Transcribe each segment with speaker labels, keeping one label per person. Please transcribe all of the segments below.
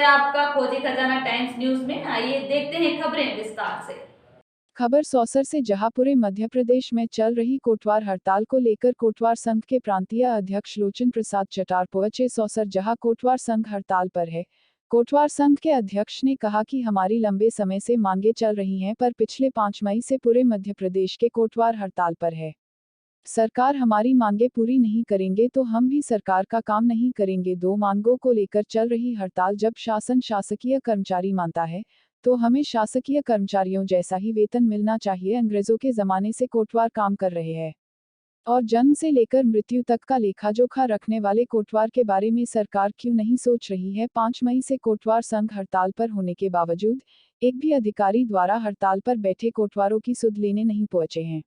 Speaker 1: है आपका खोजी खजाना टाइम्स न्यूज में। आइए देखते हैं खबरें विस्तार से।
Speaker 2: खबर सौंसर से, जहां पूरे मध्य प्रदेश में चल रही कोटवार हड़ताल को लेकर कोटवार संघ के प्रांतीय अध्यक्ष लोचन प्रसाद चटार पहुंचे सौंसर, जहां कोटवार संघ हड़ताल पर है। कोटवार संघ के अध्यक्ष ने कहा कि हमारी लंबे समय से मांगे चल रही हैं, पर पिछले 5 मई से पूरे मध्य प्रदेश के कोटवार हड़ताल पर है। सरकार हमारी मांगे पूरी नहीं करेंगे तो हम भी सरकार का काम नहीं करेंगे। 2 मांगों को लेकर चल रही हड़ताल। जब शासन शासकीय कर्मचारी मानता है तो हमें शासकीय कर्मचारियों जैसा ही वेतन मिलना चाहिए। अंग्रेजों के जमाने से कोटवार काम कर रहे हैं और जन्म से लेकर मृत्यु तक का लेखा जोखा रखने वाले कोटवार के बारे में सरकार क्यों नहीं सोच रही है। 5 मई से कोटवार संघ हड़ताल पर होने के बावजूद एक भी अधिकारी द्वारा हड़ताल पर बैठे कोटवारों की सुध लेने नहीं पहुंचे हैं।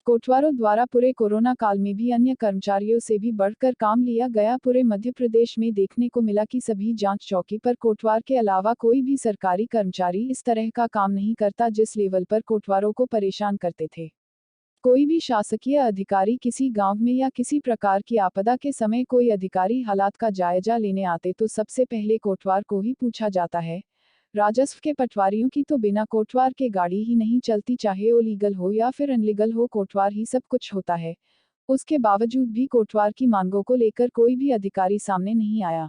Speaker 2: कोटवारों द्वारा पूरे कोरोना काल में भी अन्य कर्मचारियों से भी बढ़कर काम लिया गया। पूरे मध्य प्रदेश में देखने को मिला कि सभी जांच चौकी पर कोटवार के अलावा कोई भी सरकारी कर्मचारी इस तरह का काम नहीं करता जिस लेवल पर कोटवारों को परेशान करते थे। कोई भी शासकीय अधिकारी किसी गांव में या किसी प्रकार की आपदा के समय कोई अधिकारी हालात का जायजा लेने आते तो सबसे पहले कोटवार को ही पूछा जाता है। राजस्व के पटवारियों की तो बिना कोटवार के गाड़ी ही नहीं चलती, चाहे वो लीगल हो या फिर अनलीगल हो, कोटवार ही सब कुछ होता है। उसके बावजूद भी कोटवार की मांगों को लेकर कोई भी अधिकारी सामने नहीं आया।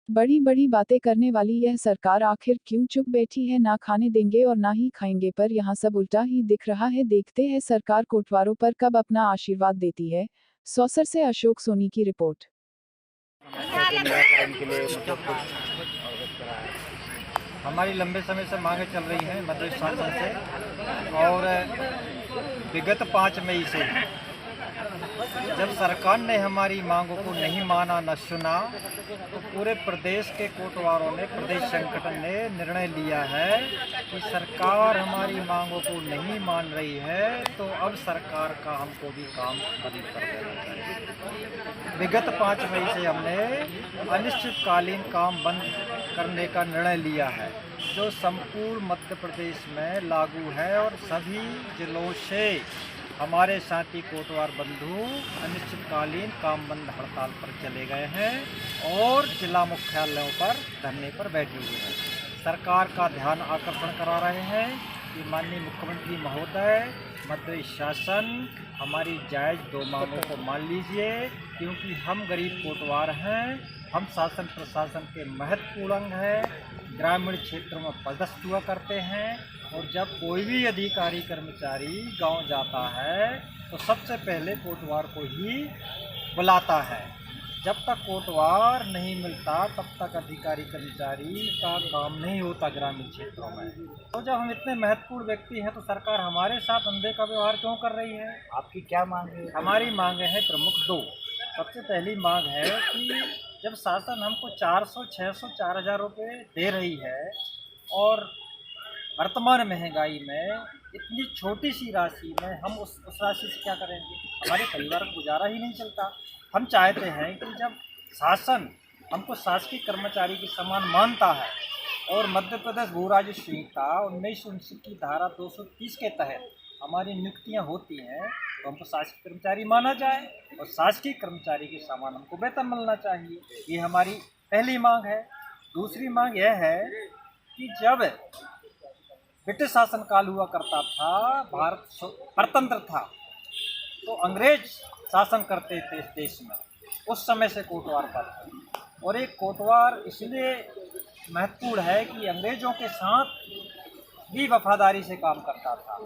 Speaker 2: बड़ी बड़ी बातें करने वाली यह सरकार आखिर क्यों चुप बैठी है। ना खाने देंगे और ना ही खाएंगे, पर यहाँ सब उल्टा ही दिख रहा है। देखते हैं सरकार कोटवारों पर कब अपना आशीर्वाद देती है। सौंसर से अशोक सोनी की रिपोर्ट।
Speaker 3: हमारी लंबे समय से मांगे चल रही हैं मध्य शासन से, और विगत 5 मई से जब सरकार ने हमारी मांगों को नहीं माना न सुना, तो पूरे प्रदेश के कोटवारों ने, प्रदेश संगठन ने निर्णय लिया है कि सरकार हमारी मांगों को नहीं मान रही है तो अब सरकार का हमको भी काम बंद कर देना चाहिए। विगत 5 मई से हमने अनिश्चितकालीन काम बंद करने का निर्णय लिया है, जो संपूर्ण मध्य प्रदेश में लागू है, और सभी जिलों से हमारे साथी कोटवार बंधु अनिश्चितकालीन काम बंद हड़ताल पर चले गए हैं और जिला मुख्यालयों पर धरने पर बैठे हुए हैं। सरकार का ध्यान आकर्षण करा रहे हैं कि माननीय मुख्यमंत्री महोदय, मध्य शासन हमारी जायज़ 2 मांगों को मान लीजिए, क्योंकि हम गरीब कोटवार हैं। हम शासन प्रशासन के महत्वपूर्ण अंग हैं, ग्रामीण क्षेत्रों में पदस्थ हुआ करते हैं, और जब कोई भी अधिकारी कर्मचारी गांव जाता है तो सबसे पहले कोटवार को ही बुलाता है। जब तक कोटवार नहीं मिलता तब तक अधिकारी कर्मचारी का काम नहीं होता ग्रामीण क्षेत्रों में। तो जब हम इतने महत्वपूर्ण व्यक्ति हैं तो सरकार हमारे साथ अंधे का व्यवहार क्यों कर रही है। आपकी क्या मांग है? हमारी मांग है प्रमुख 2। सबसे पहली मांग है कि जब शासन हमको 400, 600, 4000 रुपये दे रही है, और वर्तमान महंगाई में इतनी छोटी सी राशि में हम उस राशि से क्या करेंगे। हमारे परिवार का गुजारा ही नहीं चलता। हम चाहते हैं कि जब शासन हमको शासकीय कर्मचारी के समान मानता है, और मध्य प्रदेश भू राजस्व संहिता 1959 की धारा 230 के तहत हमारी नियुक्तियां होती हैं, तो हमको शासकीय कर्मचारी माना जाए और शासकीय कर्मचारी के समान हमको वेतन मिलना चाहिए। ये हमारी पहली मांग है। दूसरी मांग यह है कि जब ब्रिटिश शासन काल हुआ करता था, भारत स्वतंत्र था, तो अंग्रेज शासन करते थे इस देश में। उस समय से कोटवार पर था, और एक कोटवार इसलिए महत्वपूर्ण है कि अंग्रेजों के साथ भी वफादारी से काम करता था।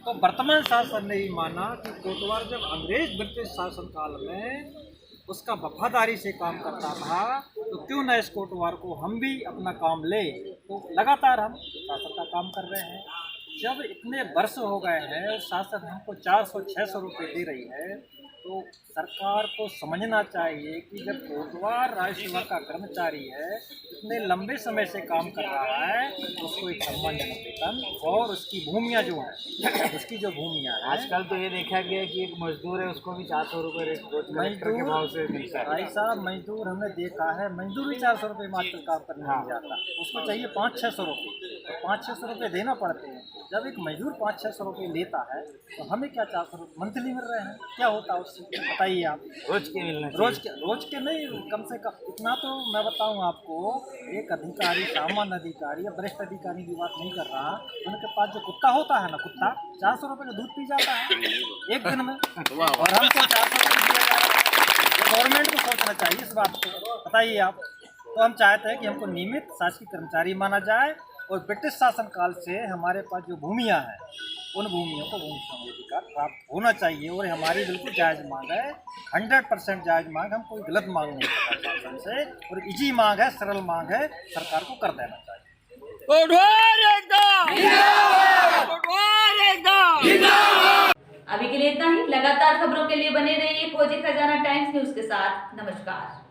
Speaker 3: तो वर्तमान शासन ने ही माना कि कोटवार जब अंग्रेज ब्रिटिश शासन काल में उसका वफादारी से काम करता था, तो क्यों न इस कोटवार को हम भी अपना काम ले। तो लगातार हम शासन का काम कर रहे हैं। जब इतने वर्ष हो गए हैं और शासन हमको 400-600 रुपये दे रही है, तो सरकार को समझना चाहिए कि जब कोटवार राज्य सेवा का कर्मचारी है, इतने लंबे समय से काम कर रहा है, तो उसको एक सम्मानजनक वेतन और उसकी भूमियाँ जो है उसकी जो भूमियाँ है।
Speaker 4: आजकल तो ये देखा गया है कि एक मजदूर है, उसको भी 400 रुपये मजदूर के भाव से मिलता है।
Speaker 3: भाई साहब, मजदूर हमने देखा है, मजदूर भी 400 रुपये मात्र काम करने नहीं जाता, उसको चाहिए 500-600 रुपये। तो 500-600 रुपये देना पड़ते हैं। जब एक मजदूर 500-600 रुपये लेता है, तो हमें क्या 400 रुपये मंथली मिल रहे हैं, क्या होता है उससे? बताइए आप।
Speaker 4: रोज के मिलना
Speaker 3: रोज के नहीं, कम से कम इतना तो मैं बताऊं आपको। एक अधिकारी, सामान्य अधिकारी या वरिष्ठ अधिकारी की बात नहीं कर रहा, उनके पास जो कुत्ता होता है ना, कुत्ता 400 रुपये का दूध पी जाता है एक दिन में, और हमको 400 रुपये दिया जा रहा है। गवर्नमेंट को सोचना चाहिए इस बात को, बताइए आप। तो हम चाहते हैं कि हमको नियमित शासकीय कर्मचारी माना जाए, और ब्रिटिश शासन काल से हमारे पास जो भूमियाँ हैं, उन भूमियों को भूमि स्वामित्व प्राप्त होना चाहिए, और हमारी बिल्कुल जायज़ मांग है, 100% जायज़ मांग। हम कोई गलत मांग नहीं करते शासन से, और इजी मांग है, सरल मांग है, सरकार को कर देना चाहिए।
Speaker 1: अभी के लिए इतना ही। लगातार खबरों के लिए बने रहिए खोजे खजाना टाइम्स न्यूज के साथ। नमस्कार।